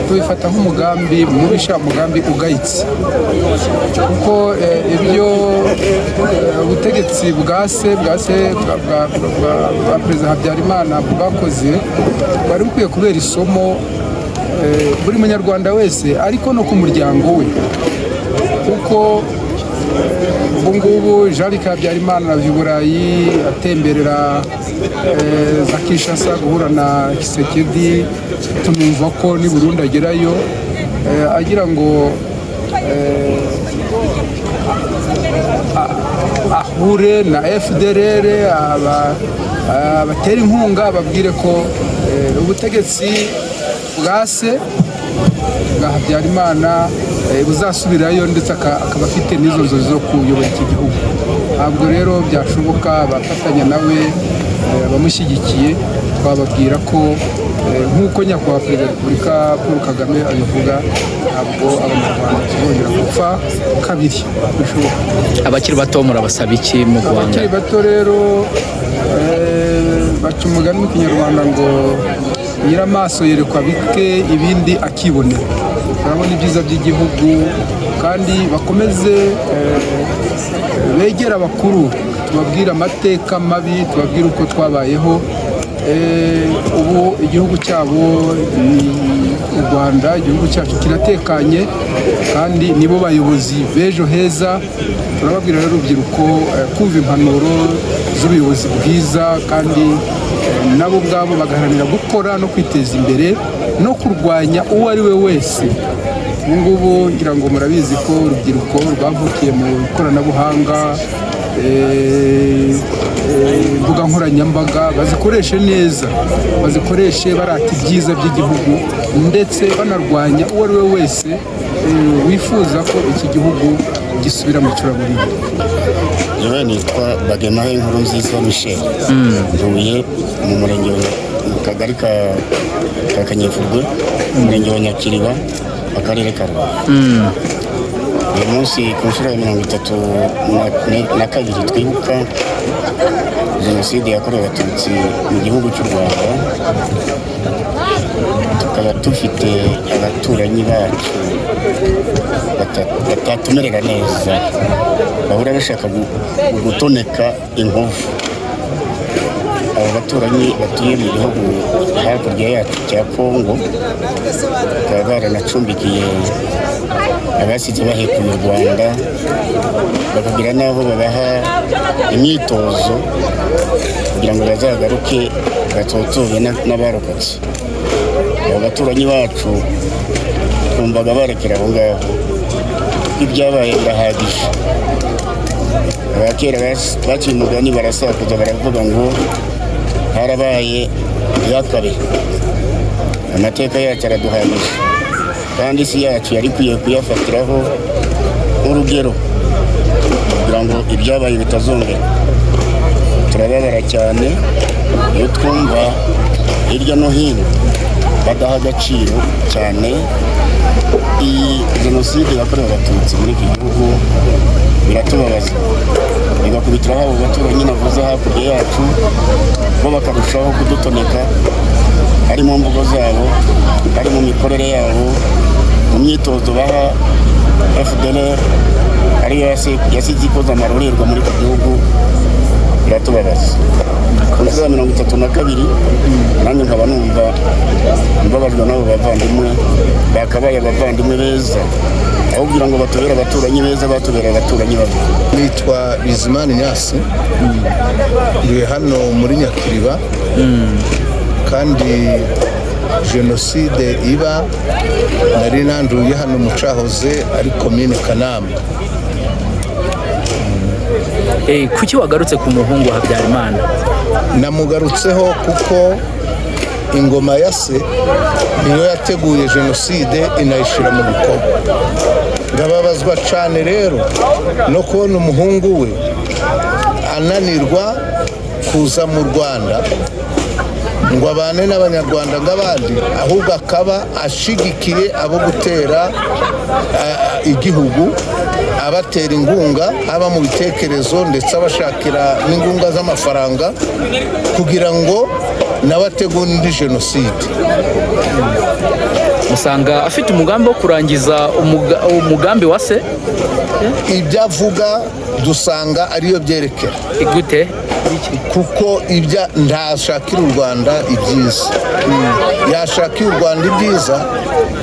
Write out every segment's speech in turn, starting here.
tubifata nk'umugambi mubisha, umugambi ugayitse, kuko ibyo ubutegetsi bwa Perezida Habyarimana bwakoze bari bukwiye kubera isomo buri munyarwanda wese, ariko no ku muryango we, kuko ubungubu Jean-Luc Habyarimana na Burayi atemberera za Kinshasa guhura na Kisekedi, tumumva ko ni Burundi agerayo agira ngo ahure na FDLR, abatera inkunga babwire ko ubutegetsi bwa Habyarimana buzasubirayo, ndetse akaba afite n'izo nzozi zo kuyobora iki gihugu. Ntabwo rero byashoboka bafatanya nawe bamushyigikiye, twababwira ko nk'uko nyakubahwa Perezida wa Repubulika Paul Kagame abivuga, ntabwo abanyarwanda tuzongera gupfa kabiri bishoboka. Abakiri bato murabasaba iki mu Rwanda? Abakiri bato rero baca umugani mu Kinyarwanda ngo nyiramaso yerekwa bike ibindi akibonera. Turabona ibyiza by'igihugu, kandi bakomeze begera abakuru, tubabwira amateka mabi, tubabwira uko twabayeho. Ubu igihugu cyabo ni u Rwanda, igihugu cyacu kiratekanye, kandi nibo bayobozi b'ejo heza. Turababwira rero urubyiruko kumva impanuro z'ubuyobozi bwiza, kandi nabo ubwabo bagaharanira gukora no kwiteza imbere no kurwanya uwo ari we wese. Ubu ngubu ngira ngo murabizi ko urubyiruko rwavukiye mu ikoranabuhanga, imbuga nkoranyambaga, bazikoreshe neza, bazikoreshe barata ibyiza by'igihugu, ndetse banarwanya uwo ari we wese wifuza ko iki gihugu gisubira mu icuraburindi. Yewe nitwa Bagemahe Nkurunziza Michel, ntuye mu murenge mu kagari ka Kanyefurwe, umurenge wa Nyakiriba, akarere ka Rubavu. Uyu munsi ku nshuro ya 32 twibuka jenoside yakorewe abatutsi mu gihugu cy'u Rwanda, tukaba dufite abaturanyi bacu batatumerera neza, bahora bashaka gutoneka inkovu. Abo baturanyi batuye mu gihugu hakurya yacu cya Kongo, bakaba baranacumbikiye abasize bahekuye u Rwanda, bakagira n'aho babaha imyitozo kugira ngo bazagaruke batotsobe n'abarokotse. Abo baturanyi bacu twumvaga barekera aho ngaho, ibyabaye birahagije. Abakera baciye umugani barasakuza, baravuga ngo harabaye yakabe. Amateka yacu araduhanisha, kandi isi yacu yari ikwiye kuyafatiraho urugero kugira ngo ibyabaye bitazongera. Turababara cyane iyo twumva hirya no hino badaha agaciro cyane iyi jenoside yakorewe abatutsi muri iki gihugu. Biratubabaza, bigakubitiraho abo baturanyi navuze hakurya yacu, bo bakarushaho kudutoneka, ari mu mvugo zabo, ari mu mikorere yabo, mu myitozo baha FDLR ariyo yasize ikoze amarorerwa muri iki gihugu. Biratubabaza. Ku nshuro ya 32 nanjye nkaba numva mbabajwe n'abo bavandimwe, bakabaye abavandimwe beza, aho kugira ngo batubere abaturanyi beza, batubera abaturanyi babi. Nitwa Bizimana Nyasi, ndi hano muri Nyakiriba, kandi jenoside iba nari nanduye hano mu Cahoze ari komine Kanama. Kuki wagarutse ku muhungu wa Habyarimana? Namugarutseho kuko ingoma ya se niyo yateguye jenoside inayishira mu bikorwa. Ndababazwa cyane rero no kubona umuhungu we ananirwa kuza mu Rwanda ngo abane n'abanyarwanda nk'abandi, ahubwo akaba ashigikiye abo gutera igihugu, abatera ingunga, aba mu bitekerezo, ndetse abashakira n'ingunga z'amafaranga kugira ngo nawe ategure indi jenoside. usanga afite umugambi wo kurangiza umugambi wa se. ibyo avuga dusanga ariyo byerekera Igute kuko ibyo ntashakira u Rwanda ibyiza, yashakira u Rwanda ibyiza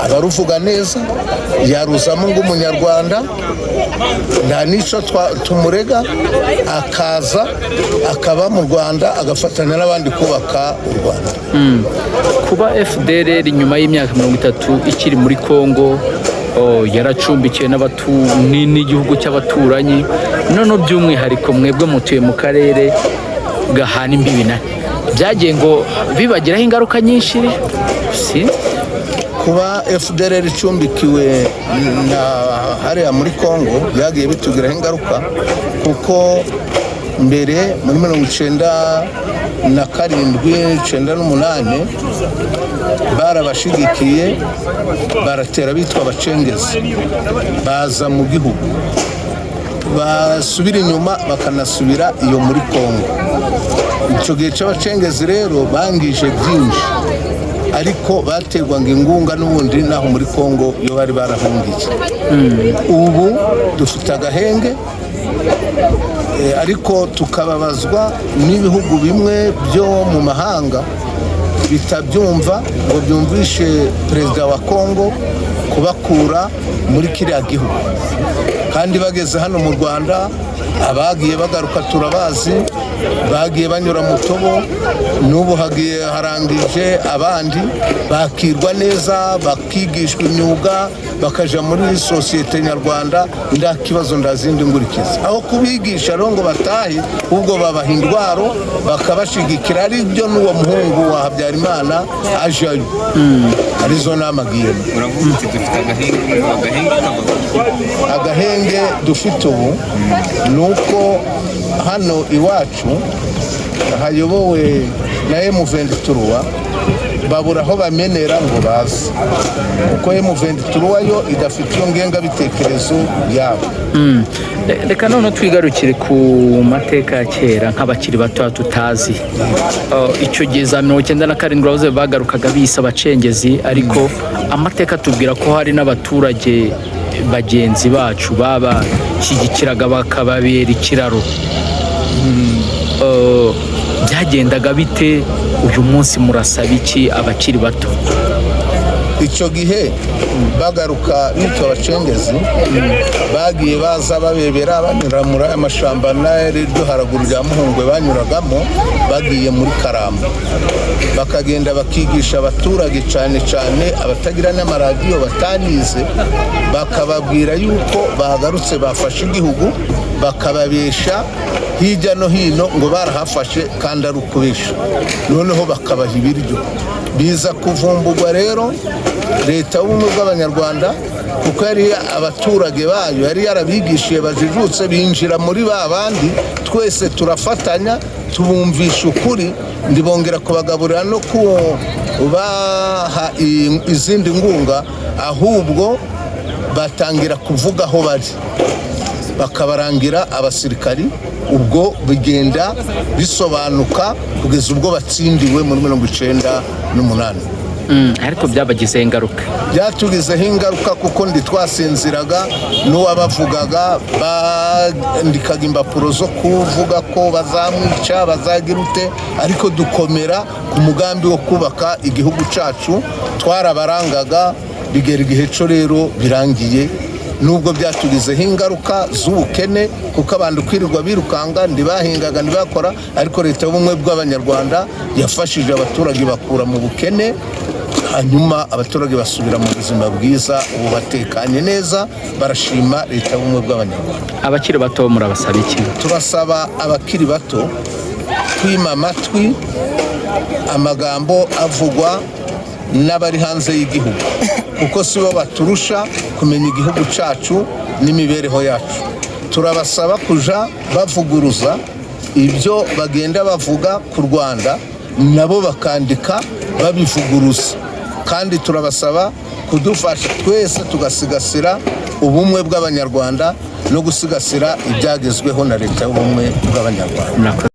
abaruvuga neza, yaruzamo ng'umunyarwanda, nta n'icyo tumurega, akaza akaba mu Rwanda agafatanya n'abandi kubaka u Rwanda. Kuba FDLR nyuma y'imyaka 30 ikiri muri Kongo, yaracumbikiye n'igihugu cy'abaturanyi, none by'umwihariko mwebwe mutuye mu karere gahana imbibi na byagiye ngo bibagiraho ingaruka nyinshi. Kuba FDLR icumbikiwe na hariya muri Kongo byagiye bitugiraho ingaruka, kuko mbere muri 1997-98 barabashigikiye, baratera bitwa abacengezi, baza mu gihugu, basubira inyuma bakanasubira iyo muri Kongo. Icyo gihe cy'abacengezi rero bangije byinshi, ariko baterwaga ingunga n'ubundi naho muri Kongo iyo bari barahungiye. Ubu dufite agahenge, ariko tukababazwa n'ibihugu bimwe byo mu mahanga bitabyumva ngo byumvishe perezida wa Kongo kubakura muri kiriya gihugu, kandi bageze hano mu Rwanda abagiye bagaruka turabazi, bagiye banyura mu tobo, n'ubu hagiye harangije abandi bakirwa neza, bakigishwa imyuga, bakaja muri sosiyete nyarwanda, nda kibazo ndazindi ngurikiza. Aho kubigisha rero ngo batahe, ubwo babaha indwaro bakabashigikira, ari byo n'uwo muhungu wa Habyarimana ajayo arizo namagiyemo. Uravuga uti dufite agahenge dufite ubu nuko hano iwacu hayobowe na M23 babura aho bamenera ngo baze, kuko M23 yo idafite iyo ngengabitekerezo yabo. Reka none twigarukire ku mateka ya kera nk'abakiri bato tutazi. Icyo gihe za 1997 bahoze bagarukaga bise abacengezi, ariko amateka tubwira ko hari n'abaturage bagenzi bacu babashyigikiraga bakababera ikiraro. Byagendaga bite? Uyu munsi murasaba iki abakiri bato? Icyo gihe bagaruka bitwa abacengezi, bagiye baza babebera banyura muri aya mashamba n'iryo haraguru rya Muhungwe banyuragamo, bagiye muri Karamba bakagenda bakigisha abaturage, cyane cyane abatagira n'amaradiyo batanize, bakababwira yuko bagarutse bafashe igihugu, bakababesha hirya no hino ngo barahafashe kandi ari ukubesha, noneho bakabaha ibiryo. Biza kuvumbugwa rero leta y'ubumwe bw'abanyarwanda, kuko yari abaturage bayo yari yarabigishiye bajijutse, binjira muri ba bandi, twese turafatanya tubumvisha ukuri, ndibongera kubagaburira no kubaha izindi ngunga, ahubwo batangira kuvuga aho bari, bakabarangira abasirikari. Ubwo bigenda bisobanuka kugeza ubwo batsindiwe muri 1998. Ariko byabagizeho ingaruka. Byatugizeho ingaruka kuko twasinziraga, n'uwabavugaga bandikaga impapuro zo kuvuga ko bazamwica, bazagira ute, ariko dukomera ku mugambi wo kubaka igihugu cyacu, twarabarangaga, bigera igihe cyo rero birangiye. Nubwo byatugizeho ingaruka z'ubukene, kuko abantu kwirirwa birukanga, ndibahingaga ndibakora, ariko leta y'ubumwe bw'abanyarwanda yafashije abaturage bakura mu bukene, hanyuma abaturage basubira mu buzima bwiza, ubu batekanye neza, barashima leta y'ubumwe bw'abanyarwanda. Abakiri bato murabasaba iki? Turasaba abakiri bato kwima amatwi amagambo avugwa n'abari hanze y'igihugu, kuko sibo baturusha kumenya igihugu cyacu n'imibereho yacu. Turabasaba kuja bavuguruza ibyo bagenda bavuga ku Rwanda, nabo bakandika babivuguruza, kandi turabasaba kudufasha twese tugasigasira ubumwe bw'abanyarwanda no gusigasira ibyagezweho na leta y'ubumwe bw'abanyarwanda.